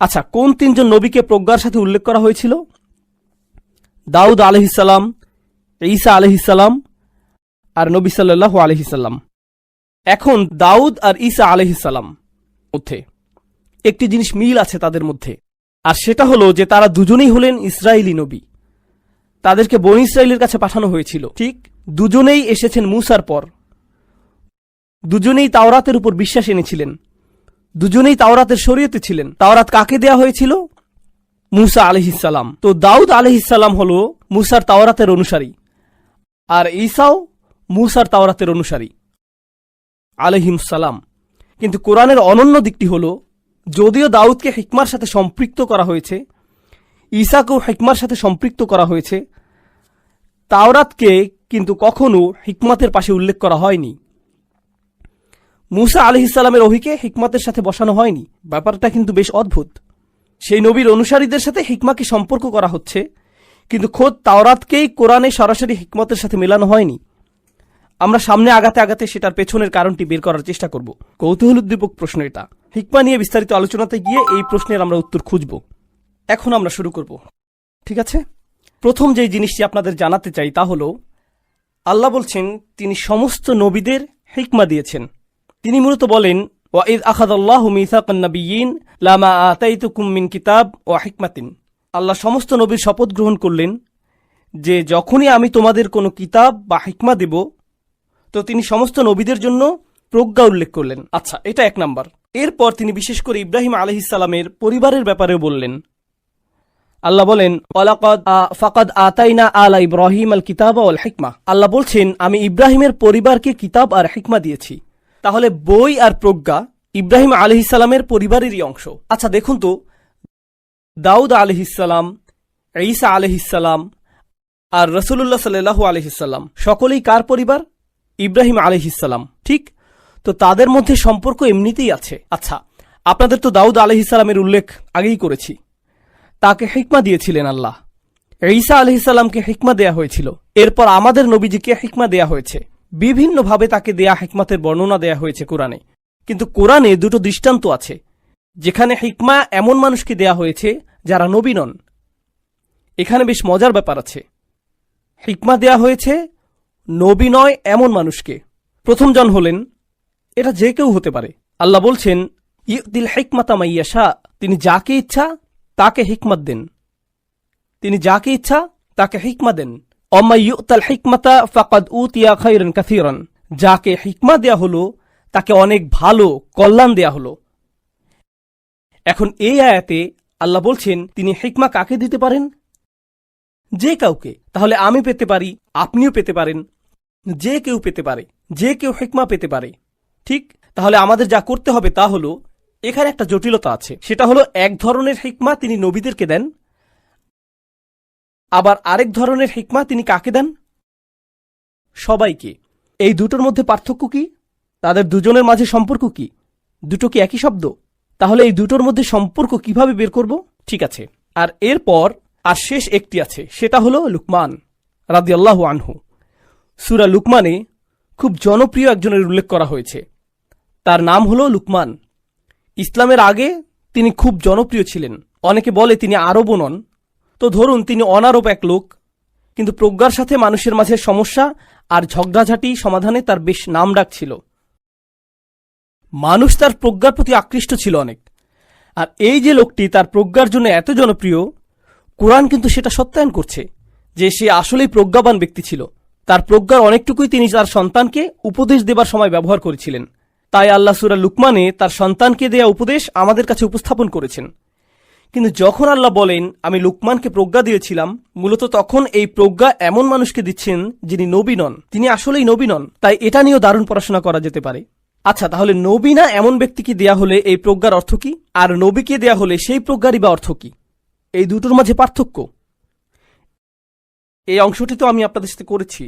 আচ্ছা, কোন তিনজন নবীকে প্রজ্ঞার সাথে উল্লেখ করা হয়েছিল? দাউদ আলাইহিসসালাম, ঈসা আলাইহিসসালাম আর নবী সাল্লাল্লাহু আলাইহিসসালাম। এখন দাউদ আর ঈসা আলাইহিসসালাম মধ্যে একটি জিনিস মিল আছে তাদের মধ্যে, আর সেটা হলো যে তারা দুজনেই হলেন ইসরায়েলি নবী। তাদেরকে বনী ইসরায়েলের কাছে পাঠানো হয়েছিল। ঠিক, দুজনেই এসেছেন মূসার পর। দুজনেই তাওরাতের উপর বিশ্বাস এনেছিলেন, দুজনেই তাওরাতের শরীয়তে ছিলেন। তাওরাত কাকে দেয়া হয়েছিল? মূসা আলাইহিসসালাম। তো দাউদ আলাইহিসসালাম হলো মূসার তাওরাতের অনুসারী, আর ঈসাও মূসার তাওরাতের অনুসারী আলাইহিমসালাম। কিন্তু কোরআনের অনন্য দিকটি হল, যদিও দাউদকে হিকমার সাথে সম্পৃক্ত করা হয়েছে, ঈসাকেও হিকমার সাথে সম্পৃক্ত করা হয়েছে, তাওরাতকে কিন্তু কখনো হিকমতের পাশে উল্লেখ করা হয়নি। মূসা আলাইহিসসালামের ওহীকে হিকমতের সাথে বসানো হয়নি। ব্যাপারটা কিন্তু বেশ অদ্ভুত। সেই নবীর অনুসারীদের সাথে হিকমাকে সম্পর্ক করা হচ্ছে, কিন্তু খোদ তাওরাতকেই কোরআনে সরাসরি হিকমতের সাথে মেলানো হয়নি। আমরা সামনে আগাতে আগাতে সেটার পেছনের কারণটি বের করার চেষ্টা করব। কৌতূহলোদ্দীপক প্রশ্ন এটা। হিকমা নিয়ে বিস্তারিত আলোচনাতে গিয়ে এই প্রশ্নের আমরা উত্তর খুঁজব। এখন আমরা শুরু করব, ঠিক আছে? প্রথম যে জিনিসটি আপনাদের জানাতে চাই তা হল, আল্লাহ বলছেন তিনি সমস্ত নবীদের হিকমা দিয়েছেন। তিনি মূলত বলেন, ওয়াইদ আখাযাল্লাহু মিসাকান নাবিয়্যিন লামা আতাইতুকুম মিন কিতাব ওয়া হিকমাতিন। আল্লাহ সমস্ত নবীর শপথ গ্রহণ করলেন যে যখনই আমি তোমাদের কোনো কিতাব বা হিকমা দেব, তো তিনি সমস্ত নবীদের জন্য প্রজ্ঞা উল্লেখ করলেন। আচ্ছা, এটা এক নাম্বার। এরপর তিনি বিশেষ করে ইব্রাহিম আলাইহিসসালামের পরিবারের ব্যাপারেও বললেন। আল্লাহ বলেন, ফাকাদ আতাইনা আলা ইব্রাহিম আল কিতাব ওয়াল হিকমা। আল্লাহ বলছেন আমি ইব্রাহিমের পরিবারকে কিতাব আর হিকমা দিয়েছি। তাহলে বই আর প্রজ্ঞা ইব্রাহিম আলাইহিসসালামের পরিবারেরই অংশ। আচ্ছা দেখুন তো, দাউদ আলাইহিসসালাম, ঈসা আলাইহিসসালাম আর রাসূলুল্লাহ সাল্লাল্লাহু আলাইহিসসালাম সকলেই কার পরিবার? ইব্রাহিম আলাইহিসসালাম। ঠিক, তো তাদের মধ্যে সম্পর্ক এমনিতেই আছে। আচ্ছা, আপনাদের তো দাউদ আলাইহিসসালামের উল্লেখ আগেই করেছি। তাকে হিকমা দিয়েছিলেন আল্লাহ। ঈসা আলাইহিসসালামকে হিকমা দেয়া হয়েছিল। এরপর আমাদের নবীজিকে হিকমা দেয়া হয়েছে। বিভিন্নভাবে তাকে দেয়া হিকমতের বর্ণনা দেয়া হয়েছে কোরআনে। কিন্তু কোরআনে দুটো দৃষ্টান্ত আছে যেখানে হিকমা এমন মানুষকে দেয়া হয়েছে যারা নবী নন। এখানে বেশ মজার ব্যাপার আছে। হিকমা দেয়া হয়েছে নবী নয় এমন মানুষকে। প্রথম জন হলেন, এটা যে কেউ হতে পারে। আল্লাহ বলছেন, ইউতিল হিকমাতা মাইয়াশা। তিনি যাকে ইচ্ছা তাকে হিকমত দেন। তিনি যাকে ইচ্ছা তাকে হিকমা দেন। ওয়ামান ইউতাল হিকমাতা ফাকাদ উতিয়া খায়রান কাসীরান। যাকে হিকমা দেয়া হলো তাকে অনেক ভালো কল্যাণ দেয়া হলো। এখন এই আয়াতে আল্লাহ বলছেন তিনি হিকমা কাকে দিতে পারেন? যে কাউকে। তাহলে আমি পেতে পারি, আপনিও পেতে পারেন, যে কেউ পেতে পারে, যে কেউ হিকমা পেতে পারে। ঠিক, তাহলে আমাদের যা করতে হবে তা হলো, এখানে একটা জটিলতা আছে। সেটা হলো এক ধরনের হিকমা তিনি নবীদেরকে দেন, আবার আরেক ধরনের হিকমা তিনি কাকে দেন? সবাইকে। এই দুটোর মধ্যে পার্থক্য কি? তাদের দুজনের মাঝে সম্পর্ক কি? দুটো কি একই শব্দ? তাহলে এই দুটোর মধ্যে সম্পর্ক কিভাবে বের করব? ঠিক আছে, আর এরপর আর শেষ একটি আছে, সেটা হলো লুকমান রাদিয়াল্লাহু আনহু। সূরা লুকমানে খুব জনপ্রিয় একজনের উল্লেখ করা হয়েছে। তার নাম হলো লুকমান। ইসলামের আগে তিনি খুব জনপ্রিয় ছিলেন। অনেকে বলে তিনি আরবও নন। তো ধরুন তিনি অনারব এক লোক, কিন্তু প্রজ্ঞার সাথে মানুষের মাঝে সমস্যা আর ঝগড়াঝাটি সমাধানে তার বেশ নাম ডাক ছিল। মানুষ তার প্রজ্ঞার প্রতি আকৃষ্ট ছিল অনেক। আর এই যে লোকটি তার প্রজ্ঞার জন্য এত জনপ্রিয়, কোরআন কিন্তু সেটা সত্যায়ন করছে যে সে আসলেই প্রজ্ঞাবান ব্যক্তি ছিল। তার প্রজ্ঞার অনেকটুকুই তিনি তার সন্তানকে উপদেশ দেবার সময় ব্যবহার করেছিলেন। তাই আল্লাহ সূরা লুকমানে তার সন্তানকে দেয়া উপদেশ আমাদের কাছে উপস্থাপন করেছেন। কিন্তু যখন আল্লাহ বলেন আমি লুকমানকে প্রজ্ঞা দিয়েছিলাম, মূলত তখন এই প্রজ্ঞা এমন মানুষকে দিচ্ছেন যিনি নবী নন। তিনি আসলেই নবী নন। তাই এটা নিয়েও দারুণ পড়াশোনা করা যেতে পারে। আচ্ছা, তাহলে নবী না এমন ব্যক্তিকে দেয়া হলে এই প্রজ্ঞার অর্থ কি? আর নবীকে দেয়া হলে সেই প্রজ্ঞারই বা অর্থ কি? এই দুটোর মাঝে পার্থক্য এই অংশটি তো আমি আপনাদের সাথে করেছি।